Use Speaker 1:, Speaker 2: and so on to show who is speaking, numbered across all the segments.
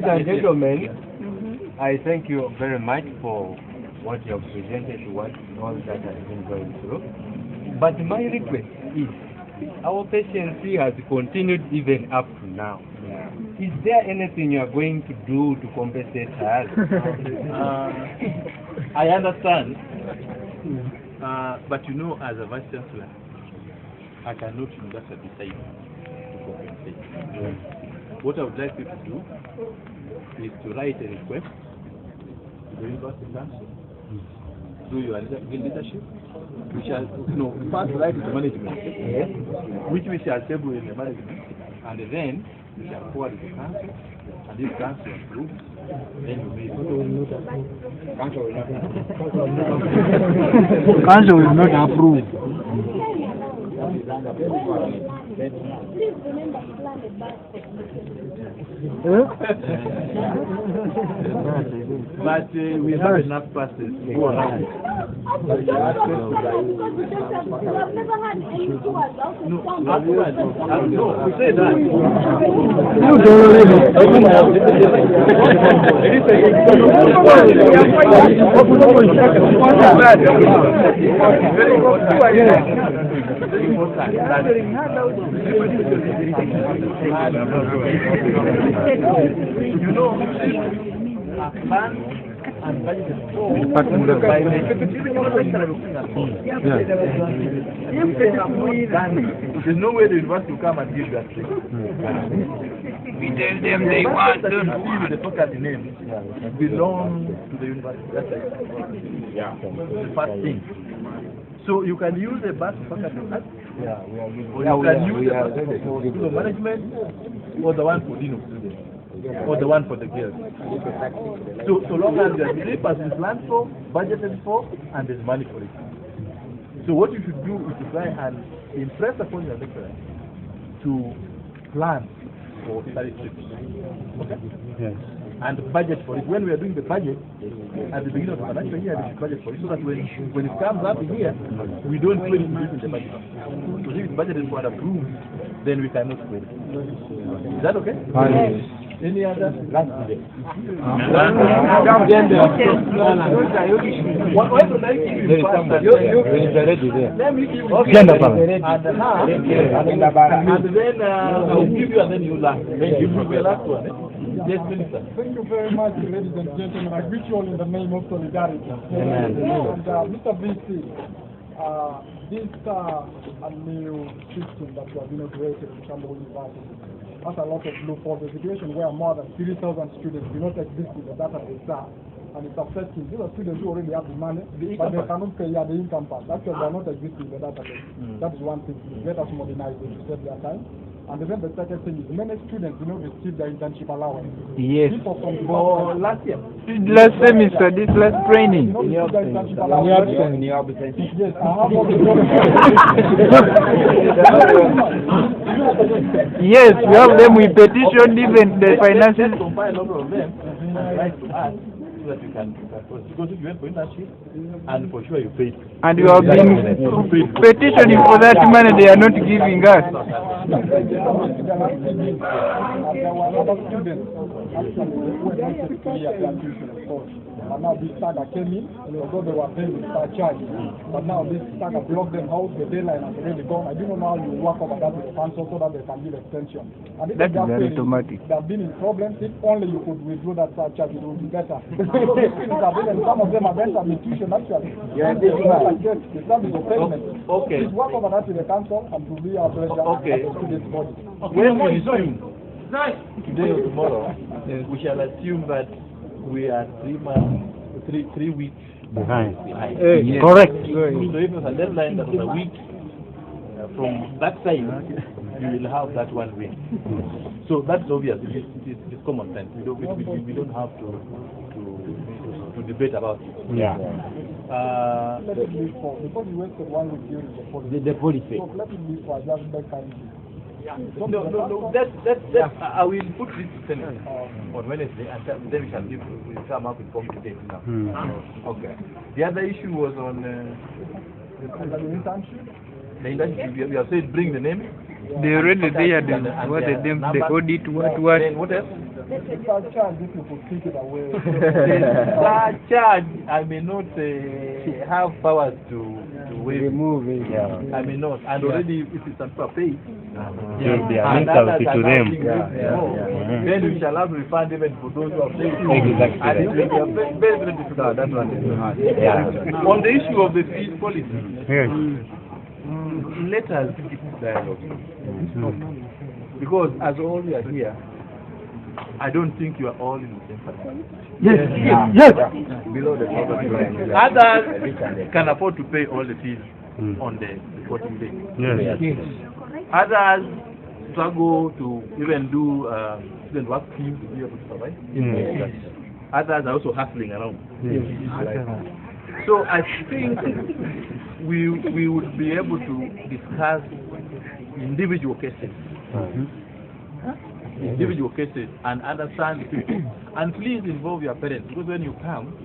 Speaker 1: and gentlemen, I thank you very much for what you have presented to us, all that has been going through. But my request is, our patience has continued even up to now. Is there anything you are going to do to compensate us?
Speaker 2: I understand. But you know, as a Vice Chancellor, I cannot just decide to compensate. What I would like you to do is to write a request to the University Council, do your leadership. We shall, first write to management, which we shall table in the management, and then we shall forward to the council, and this council approves, then you may
Speaker 3: Council will not approve.
Speaker 4: Please remember to plan the bus.
Speaker 2: But we have enough passes to go around.
Speaker 4: Because we have never had any tours out of town.
Speaker 2: No, we say that. You know, plan and budget there's no way the university will come and give that thing. We tell them they want to. The faculty name belong to the university. That's the first thing. So you can use a bus faculty or you can use a school management or the one for Dino students or the one for the girls. So long as there is 3% planned for, budgeted for, and there's money for it. So what you should do is to try and impress upon your lecturer to plan for study trips. Okay?
Speaker 3: Yes.
Speaker 2: And budget for it. When we are doing the budget at the beginning of the financial year, we should budget for it so that when it comes up here, we don't put it in the budget. Because if it's budgeted for and approved, then we cannot spend it. Is that okay? Any other? Last day. I'll give you and then you laugh. Then you will last one. Yes, Minister.
Speaker 5: Thank you very much, ladies and gentlemen. I greet you all in the name of solidarity.
Speaker 3: Amen.
Speaker 5: And Mr. VC, this a new system that we have inaugurated in Kyambogo University has a lot of loopholes. The situation where more than 30,000 students do not exist in the database now, and it's affecting. These are students who already have the money, but they cannot pay the income part. Actually, they are not existing in the database. That is one thing. Let us modernize it to save their time. And then the second thing is many students do not receive their internship allowance.
Speaker 3: Yes.
Speaker 5: People from
Speaker 2: last year.
Speaker 3: Last semester, this last training.
Speaker 5: Yes, I have all the
Speaker 3: Yes, we have them. We petitioned even the finances.
Speaker 2: Compile a number of them and write to us so that you can because if you went for internship and for sure you pay.
Speaker 3: And you have been petitioning for that money they are not giving us.
Speaker 5: there were other students actually who were not to clear their tuition of course. But now this saga came in, although they were paying the start charge. But now this saga blocked them out, the deadline has already gone. I don't know how you work over that with the council so that they can give extension. And if
Speaker 3: That is very automatic.
Speaker 5: They have been in problems. If only you could withdraw that start charge, it would be better. Some of them are better with tuition actually. Yeah, they do like that. The time is a payment.
Speaker 2: Okay.
Speaker 5: Please work over that with the council and to be our pleasure as a student body.
Speaker 2: When we resume today or tomorrow, we shall assume that we are 3 weeks behind.
Speaker 3: Yes. Correct.
Speaker 2: So if there's a deadline that was a week from that time, you will have that 1 week. So that's obvious. It's common sense. We don't have to debate about it.
Speaker 3: Yeah.
Speaker 5: Let it be for because you wasted 1 week during the policy.
Speaker 3: The policy.
Speaker 5: So let it be for just that kind.
Speaker 2: No. That I will put this to Senate on Wednesday, and then we'll come up with concrete dates now. Okay. The other issue was on the
Speaker 5: internship.
Speaker 2: The internship. We have said bring the name.
Speaker 3: They already there. The audit, what?
Speaker 2: Then what else?
Speaker 5: charge if you could take it away.
Speaker 2: Charge, I may not have powers to
Speaker 1: remove it.
Speaker 2: I may not. And already, if it's a pay,
Speaker 1: Yes, they are
Speaker 2: and
Speaker 1: linked up
Speaker 2: others
Speaker 1: to
Speaker 2: are
Speaker 1: them.
Speaker 2: then we shall have to refund even for those who have paid.
Speaker 1: Exactly.
Speaker 2: And it will be a very, very difficult. That's what is hard.
Speaker 1: Yeah.
Speaker 2: On the issue of the fees policy,
Speaker 1: Yes.
Speaker 2: let us keep dialogue. Because as all we are here, I don't think you are all in the same family.
Speaker 3: Yes.
Speaker 2: Below the poverty line. Others can afford to pay all the fees on the reporting day.
Speaker 1: Yes.
Speaker 2: Others struggle to even do student work schemes to be able to survive. Others are also hustling around. So I think we would be able to discuss individual cases. Individual cases and understand people. And please involve your parents, because when you come,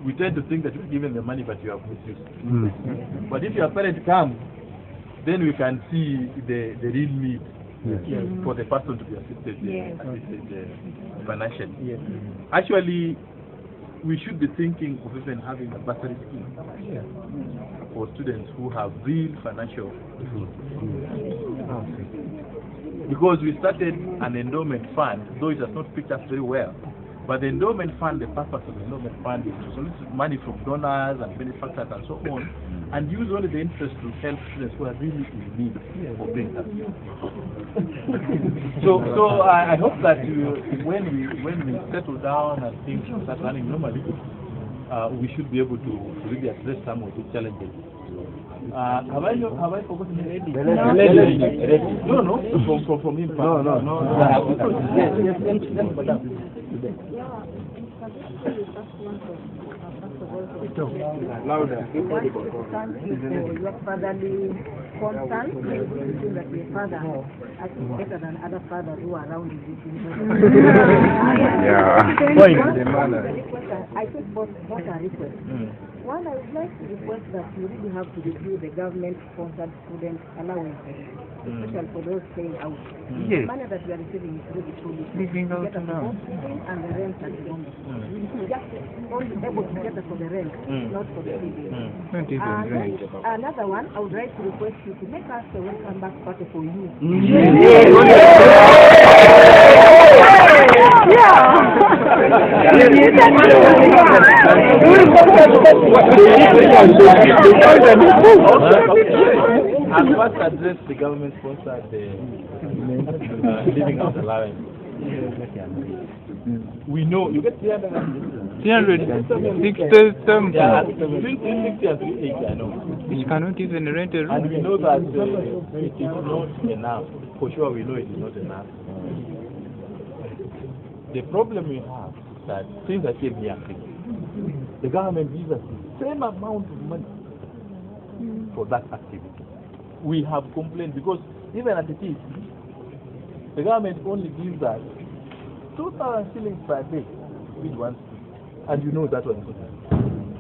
Speaker 2: we tend to think that you've given the money but you have misused. But if your parents come, then we can see the real need for the person to be assisted financially. Actually, we should be thinking of even having a bursary scheme for students who have real financial difficulties. Because we started an endowment fund, though it has not picked up very well. But the endowment fund, the purpose of the endowment fund is to solicit money from donors and benefactors and so on, and use only the interest to help students who are really in need of being helped. So I hope that when we settle down and things start running normally, we should be able to really address some of these challenges. Have I forgotten the lady? No, from him. No.
Speaker 1: Louder.
Speaker 6: Your fatherly concern, that your father is better than other fathers who are around you. I think both are requests. One, I would like to request that you really have to review the government-sponsored student allowances, especially for those staying out. The money that we are receiving is really too little.
Speaker 3: Living out
Speaker 6: Get us
Speaker 3: now.
Speaker 6: and the rent at the moment. Just only able to get us for the rent, not for the feeding.
Speaker 3: Not even right.
Speaker 6: Another one, I would like to request you to make us a welcome back party for you.
Speaker 2: I must address the government-sponsored living out allowance. We know you get 360
Speaker 3: 360
Speaker 2: Yeah, between 360 and 380, I know.
Speaker 3: which cannot even rent a room.
Speaker 2: And we know that it is not enough. For sure, we know it is not enough. The problem we have is that since I came here, the government gives us the same amount of money for that activity. We have complained because even at the fees, the government only gives us 2,000 shillings per day to feed one student. And you know that one.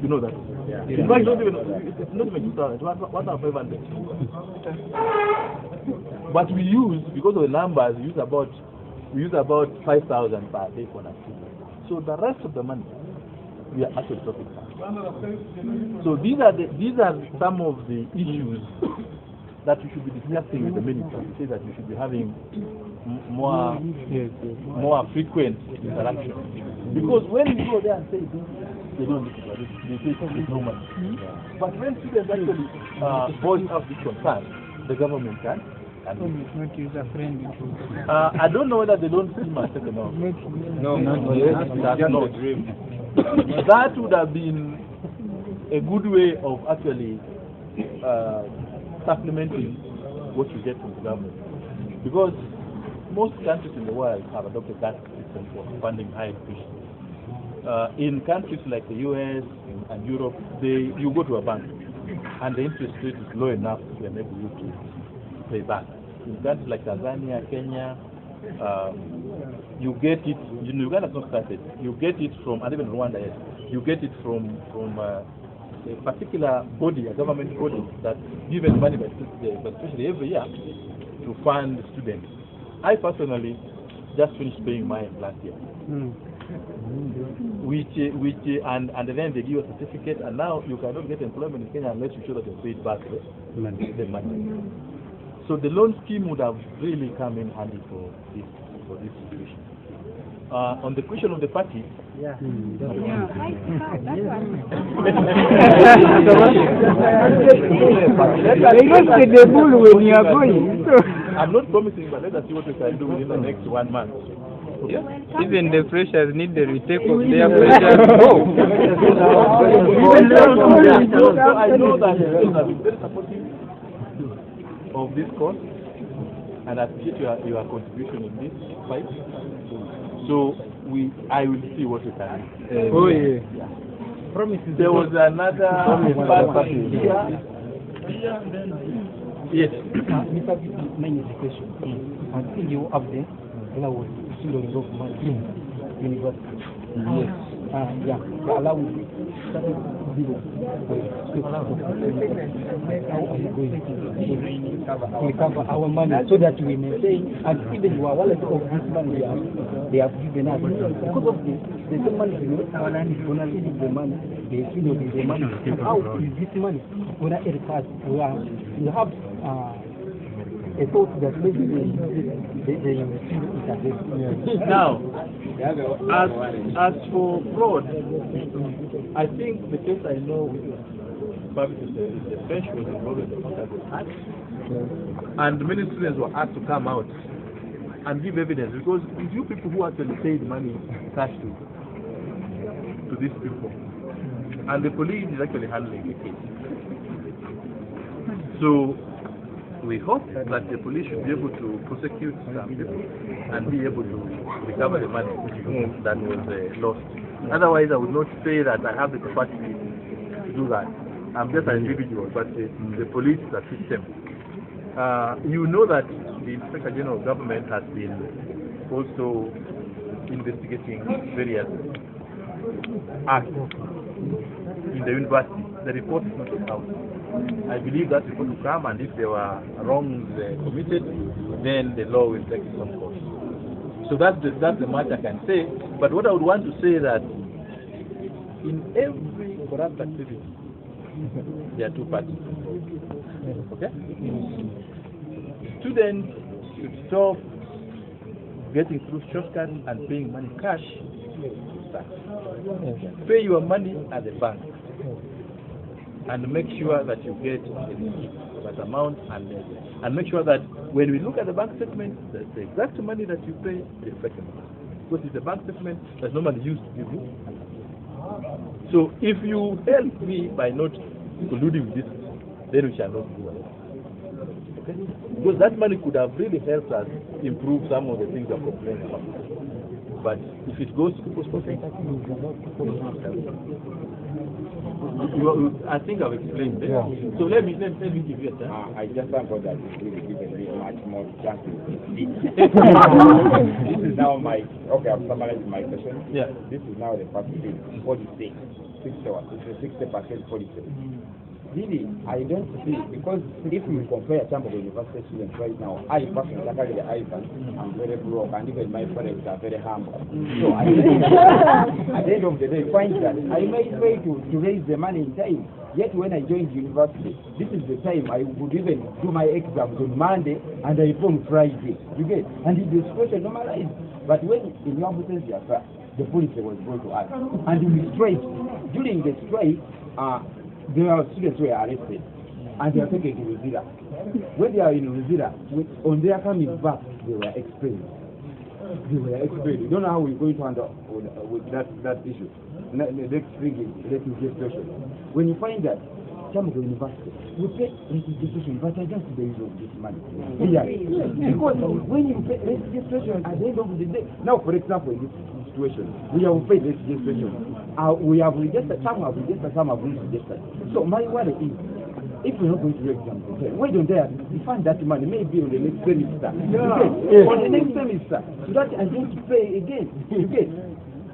Speaker 2: You know that. In fact, it's not even 2,000, it's 1,500. But we use, because of the numbers, we use about 5,000 per day for that student. So the rest of the money, we are actually talking about. So these are some of the issues that you should be discussing with the minister. To say that you should be having more frequent interaction. Because when you go there and say this, they don't listen to it. They say it's no money. But when students actually voice out this concern, the government can.
Speaker 3: It's not user-friendly.
Speaker 2: I don't know whether they don't see my second off.
Speaker 1: No,
Speaker 2: That's not. That would have been a good way of actually supplementing what you get from the government. Because most countries in the world have adopted that system for funding higher education. In countries like the US and Europe, you go to a bank and the interest rate is low enough to enable you to pay back. In countries like Tanzania, Kenya, you get it, Uganda is not started, you get it from, and even Rwanda, yes, you get it from a particular body, a government body, that's given money by especially every year to fund students. I personally just finished paying mine last year. And then they give you a certificate, and now you cannot get employment in Kenya unless you show that you paid back the money. So the loan scheme would have really come in handy for this situation. On the question of the party,
Speaker 3: You lost the bull when you are going.
Speaker 2: I'm not promising, but let us see what we can do within the next 1 month. Okay?
Speaker 3: Even the freshers need the retake of their freshers.
Speaker 2: So I know that you have been very supportive of this cause, and I appreciate your contribution in this fight. So I will see what we can do.
Speaker 3: Promises.
Speaker 2: There was another person here. Yes.
Speaker 7: Mr. Main education. Until you up there, allow us to go for my university. Yes. Yeah. Allow us to recover our money so that we may say, and even our wallet of this money they have given us. Because of this, the money, our land is going to leave the money, the money. How is this money going to help us? We have a thought that maybe they
Speaker 2: Now, as for fraud, I think the case I know probably the French was involved in the contact with act, and many students were asked to come out and give evidence, because it's you people who actually paid money cash to these people, and the police is actually handling the case. So we hope that the police should be able to prosecute some people and be able to recover the money that was lost. Otherwise, I would not say that I have the capacity to do that. I'm just an individual, but the police is a system. You know that the Inspector General of Government has been also investigating various acts in the university. The report is not yet out. I believe that report will come, and if there were wrongs committed, then the law will take its own course. So that's the much I can say. But what I would want to say that in every corrupt activity, there are two parties. Okay? Students should stop getting through shortcuts and paying money cash. Pay your money at the bank, and make sure that you get that amount, and make sure that when we look at the bank statement, that the exact money that you pay reflects it. Because it's the bank statement that's normally used to give you. So if you help me by not colluding with this, then we shall not do it. Okay? Because that money could have really helped us improve some of the things we're complaining about. But if it goes to people's pockets, I think I've explained it. Yeah. So let me give you a chance.
Speaker 8: I just thank God that you really given me much more chances to speak. This is now I'm summarizing my question.
Speaker 2: Yeah.
Speaker 8: This is now the first thing. 46. 60% policy. Really, I don't see, because if we compare Kyambogo University students right now, I personally, I'm very broke, and even my parents are very humble. So at the end of the day, find that I may try to raise the money in time. Yet when I joined university, this is the time I would even do my exams on Monday and I on Friday. You get? And the situation normalized. But when in your absence, the police was brought to us, and we strike. During the strike, there are students who are arrested and they are taken to Ruzira. When they are in Ruzira, on their coming back, they were expelled. You don't know how we're going to handle with that issue. Next thing is registration. When you find that Kyambogo University, we pay registration, but I just the use of this money. Yeah. Because when you pay registration at the end of the day, now for example, in this situation, we have paid registration. We have registered, some have registered, some have not registered. So my worry is, if we're not going to exam, why don't they find that money maybe on the next semester? Yeah. On the next semester, so that I don't pay again. Okay.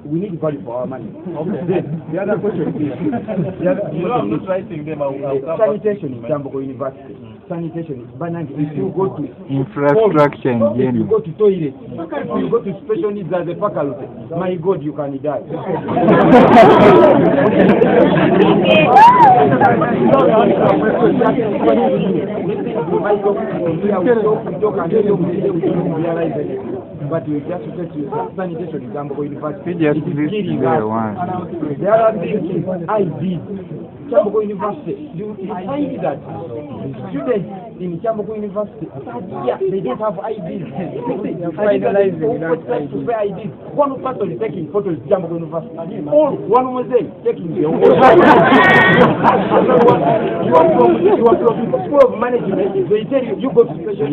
Speaker 8: we need value for our money.
Speaker 2: Okay.
Speaker 8: The other question is,
Speaker 2: I'm not writing them. I'll come
Speaker 8: sanitation in Kyambogo University. Sanitation is banana. If you go to
Speaker 3: Infrastructure in
Speaker 8: if you
Speaker 3: general.
Speaker 8: go to toilet, if you go to special needs as a faculty, my God, you can die. But we just get to sanitation in Kyambogo University.
Speaker 3: Just
Speaker 8: It is
Speaker 3: this
Speaker 8: killing
Speaker 3: there
Speaker 8: us.
Speaker 3: one.
Speaker 8: The other thing is ID. Kyambogo University, you find that students in Kyambogo University, they don't have IDs. Finalizing to pay IDs. One person is taking photos in Kyambogo University. All one was there taking their own. You are from the School of Management, they tell you, you go to special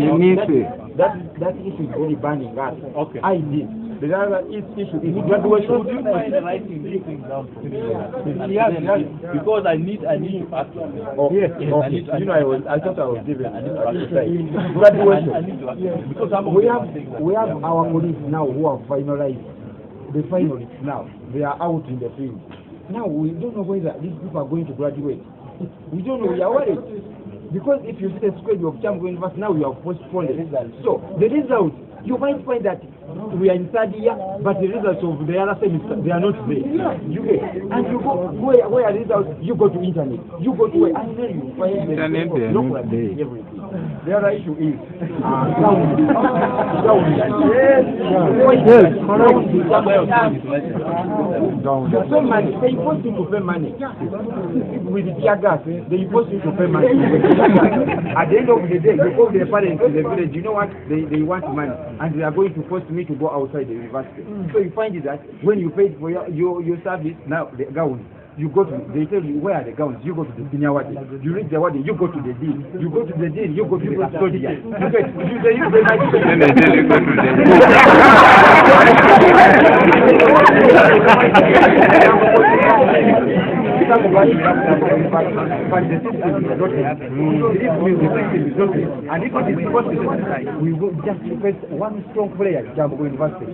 Speaker 8: that issue is really burning us.
Speaker 2: Okay.
Speaker 8: IDs. The other issue is graduation.
Speaker 2: Would you mind writing this example? Because I need to ask.
Speaker 8: Yes. Okay. You know, I thought I was given. Graduation.
Speaker 2: I need to ask. Because
Speaker 8: we have our colleagues now who have finalized the finalists now. They are out in the field. Now we don't know whether these people are going to graduate. We don't know. We are worried. Because if you see the schedule of Kyambogo University, now we have postponed it. So the result, you might find that we are in third year, but the results of the other semester, they are not there. You get, and you go where are results, you go to internet, you go to where, and then you find the
Speaker 3: Internet, they are not there.
Speaker 8: everything. The other issue is you pay money, they force you to pay money. With the tear gas, they force you to pay money. At the end of the day, you call their parents in the village, you know what, they want money, and they are going to force me to go outside the university. So you find it that when you pay for your service, now the gowns, you go to, they tell you where are the gowns, you go to the senior ward, you reach the ward, you go to the dean, you go to the dean, you go to the custodian. You pay
Speaker 3: Then they tell you go to the
Speaker 8: and if it is possible, we will just request one strong player at Kyambogo University.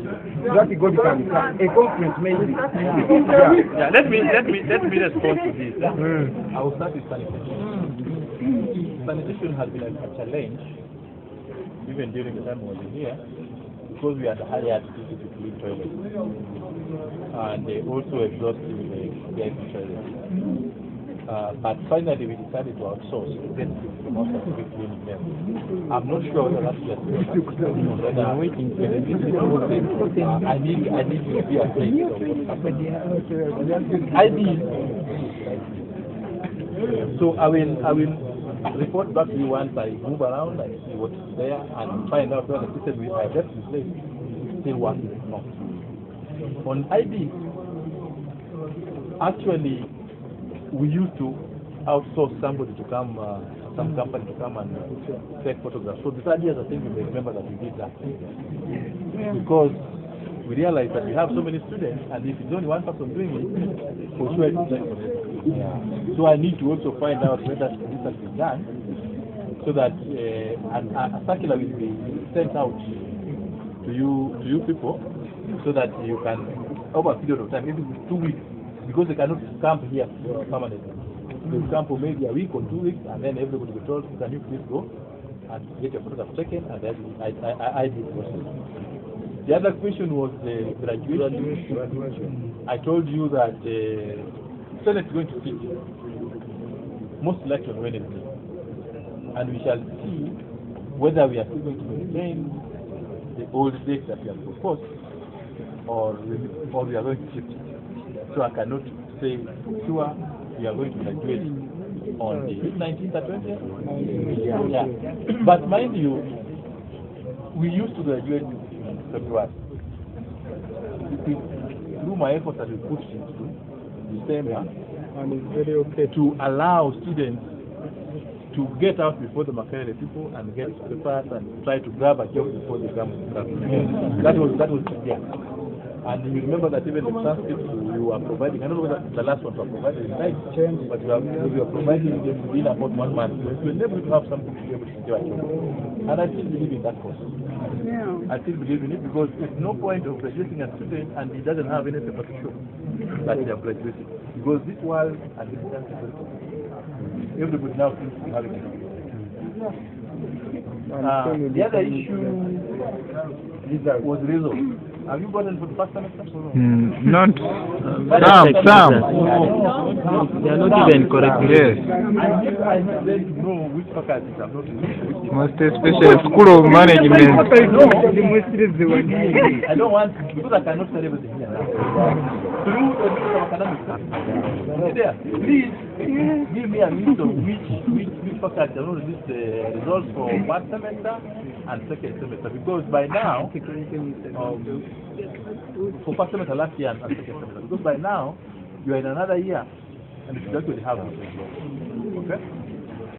Speaker 8: That God can a conference maybe.
Speaker 2: Yeah, let me respond to this. I will start with sanitation. Sanitation has been a challenge even during the time I was here, because we had hired people to clean toilets and they also exhausted the toilets. But finally we decided to outsource to get people from outside to be cleaning them. I'm not sure whether that's just I need to be a place. So I will report back to you once I move around and see what's there and find out whether the system I left in place is still working or not. On ID, actually, we used to outsource somebody to come, some company to come and take photographs. So the 3rd year, I think you may remember that we did that. Because we realized that we have so many students, and if it's only one person doing it, for sure it's not. So I need to also find out whether this has been done, so that a circular will be sent out to you people, so that you can, over a period of time, maybe 2 weeks, because they cannot camp here permanently. They will camp for maybe a week or 2 weeks, and then everybody will be told, can you please go and get your photograph taken, and then I did the process. The other question was the graduation. I told you that the Senate is going to sit most likely on Wednesday, and we shall see whether we are still going to maintain the old date that we have proposed, or we are going to shift it. So I cannot say sure we are going to graduate on the 19th or 20th. Yeah. But mind you, we used to graduate February. Through my efforts that we pushed into December,
Speaker 5: And it's very okay.
Speaker 2: to allow students to get out before the Makerere people and get papers and try to grab a job before they come. That was yeah. And you remember that even the transcripts you are providing, I don't know whether the last one was provided, it might change, but you are providing them within about 1 month. So you're able to have something to be able to give at home. And I still believe in that process.
Speaker 6: Yeah.
Speaker 2: I still believe in it because there's no point of graduating a student and he doesn't have any paper to show that they have graduated. Because this world and this country is very complicated. Everybody now thinks to have it. The other issue was resolved. Have you gotten for the first semester?
Speaker 3: Not some.
Speaker 9: They are not even correct.
Speaker 3: Yes.
Speaker 2: I don't know which faculties have not released.
Speaker 3: Most especially School of Management.
Speaker 2: I don't want, because I cannot tell everything here now. Through the academic, please give me a list of which faculty have not released the results for first semester and second semester. Because by now, for first semester last year and second semester, because by now you are in another year and you should actually have it. Okay?